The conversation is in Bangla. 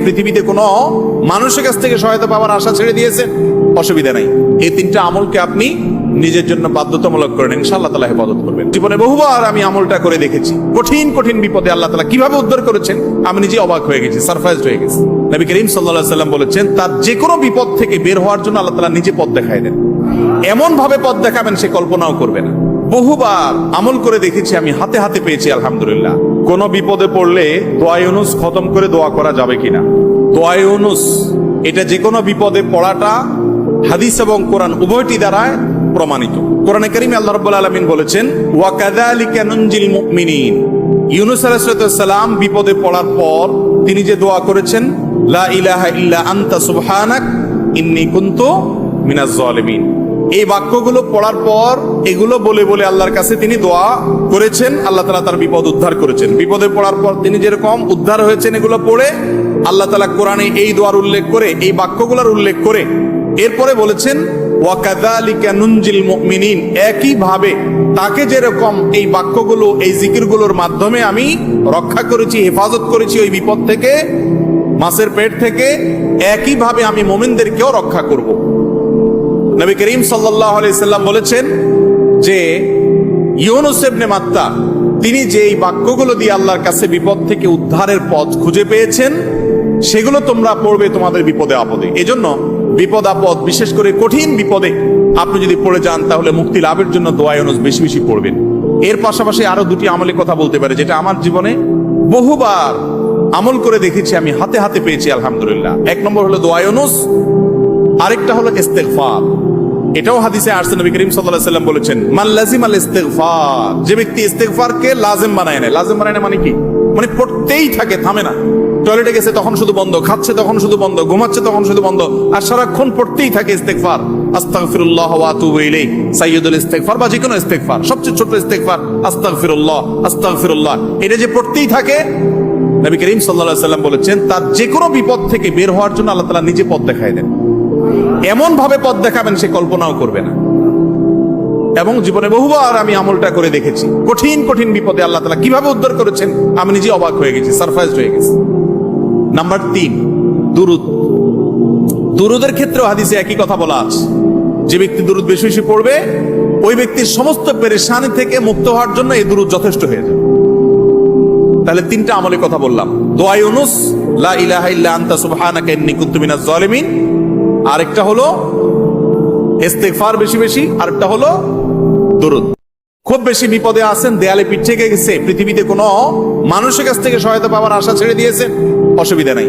পৃথিবীতে কোনো মানুষের কাছ থেকে সহায়তা পাওয়ার আশা ছেড়ে দিয়েছেন, অসুবিধা নাই। এই তিনটা আমলকে আপনি নিজের জন্য বাধ্যতামূলক করেন, ইনশাআল্লাহ তাআলা হেফাজত করবেন। জীবনে বহুবার আমি আমলটা করে দেখেছি। কঠিন কঠিন বিপদে আল্লাহ তাআলা কিভাবে উদ্ধার করেছেন আমি নিজে অবাক হয়ে গেছি, সারপ্রাইজড হয়ে গেছি। নবী করিম সাল্লাল্লাহু আলাইহি সাল্লাম বলেছেন, তার যে কোনো বিপদ থেকে বের হওয়ার জন্য আল্লাহ তাআলা নিজে পথ দেখায় দেন। এমন ভাবে পথ দেখাবেন সে কল্পনাও করবে না। বহুবার আমল করে দেখেছি আমি, হাতে হাতে পেয়েছি আলহামদুলিল্লাহ। কোন বিপদে পড়লে দোয়া ইউনুস খতম করে দোয়া করা যাবে কিনা? দোয়া ইউনুস এটা যে কোনো বিপদে পড়াটা হাদিস এবং কোরআন উভয়টি দ্বারায় প্রমাণিত। কোরআনে কারীমে আল্লাহ রাব্বুল আলামিন বলেছেন, ওয়া কাযালিকা নুনজিল মুমিনিন। ইউনুস আলাইহিস সালাম বিপদে পড়ার পর তিনি যে দোয়া করেছেন, লা ইলাহা ইল্লা আনতা সুবহানাক ইন্নী কুনতু মিনাজ জালিমিন, এই বাক্যগুলো পড়ার পর এগুলো বলে বলে আল্লাহর কাছে তিনি দোয়া করেছেন, আল্লাহ তাআলা তার বিপদ উদ্ধার করেছেন। বিপদে পড়ার পর তিনি যেরকম উদ্ধার হয়েছেন এগুলো পড়ে আল্লাহ তাআলা কোরআনে এই দোয়ার উল্লেখ করে, এই বাক্যগুলোর উল্লেখ করে এরপরে বলেছেন, ওয়া কাযালিকা নুনজিল মুমিনিন, একই ভাবে তাকে যেরকম এই বাক্যগুলো এই জিকিরগুলোর মাধ্যমে আমি রক্ষা করেছি, হেফাজত করেছি ওই বিপদ থেকে, মাছের পেট থেকে, একই ভাবে আমি মুমিনদেরকেও রক্ষা করব। নবী করিম সাল্লাল্লাহু আলাইহি সাল্লাম বলেছেন যে ইউনুস ইবনে মাত্তা তিনি যে এই বাক্যগুলো দিয়ে আল্লাহর কাছে বিপদ থেকে উদ্ধারের পথ খুঁজে পেয়েছেন সেগুলো তোমরা পড়বে তোমাদের বিপদে আপদে। এজন্য বিপদ আপদ, বিশেষ করে কঠিন বিপদে আপনি যদি পড়ে যান তাহলে মুক্তি লাভের জন্য দোয়া ইউনুস বেশি বেশি পড়বেন। এর পাশাপাশি আরো দুটি আমলের কথা বলতে পারে যেটা আমার জীবনে বহুবার আমল করে দেখেছি আমি, হাতে হাতে পেয়েছি আলহামদুলিল্লাহ। এক নম্বর হলো দোয়া ইউনুস, আরেকটা হলো ইস্তেগফার। এটাও হাদিসে আসছে, নবী করিম সাল্লাল্লাহু আলাইহি ওয়াসাল্লাম বলেছেন, মান লাজিমাল ইস্তেগফার, যে ব্যক্তি ইস্তেগফারকে লাজিম বানায় নেয়। লাজিম বানায় না মানে কি? মানে পড়তেই থাকে, থামে না। টয়লেটে গেছে তখন শুধু বন্ধ, খাচ্ছে তখন শুধু বন্ধ, ঘুমাচ্ছে তখন শুধু বন্ধ, আর সারাক্ষণ পড়তেই থাকে ইস্তেগফার। আস্তাগফিরুল্লাহ ওয়া আতুবু ইলাইহি, সাইয়্যিদুল ইস্তেগফার বা যে কোনো ইস্তেগফার, সবচেয়ে ছোট ইস্তেগফার আস্তাগফিরুল্লাহ আস্তাগফিরুল্লাহ, এটা যে পড়তেই থাকে, নবী করিম সাল্লাল্লাহু আলাইহি ওয়াসাল্লাম বলেছেন, তার যে কোনো বিপদ থেকে বের হওয়ার জন্য আল্লাহ তাআলা নিজে পথ দেখায় দেন। এমন ভাবে পথ দেখাবেন সে কল্পনাও করবে না। এবং জীবনে বহুবার আমি আমলটা করে দেখেছি। কঠিন কঠিন বিপদে আল্লাহ তাআলা কিভাবে উদ্ধার করেছেন আমি নিজে অবাক হয়ে গেছি, সারপ্রাইজড হয়ে গেছি। নাম্বার 3, দুরুদ। দুরুদের ক্ষেত্রেও হাদিসে একই কথা বলা আছে, যে ব্যক্তি দুরুদ বেশি বেশি পড়বে ওই ব্যক্তির সমস্ত পেরেশানি থেকে মুক্ত হওয়ার জন্য এই দুরুদ যথেষ্ট হয়ে যাবে। তাহলে 3টা আমলের কথা বললাম, দোয়া ইউনুস, লা ইলাহা ইল্লা আনতা সুবহানাকা ইন্নী কুনতু মিনাজ জালিমিন, আরেকটা হলো ইস্তেগফার বেশি বেশি, আরেকটা হলো দুরুদ। খুব বেশি বিপদে আছেন, দেয়ালে পিঠ থেকে গেছে, পৃথিবীতে কোনো মানুষের কাছ থেকে সহায়তা পাওয়ার আশা ছেড়ে দিয়েছেন, অসুবিধা নাই।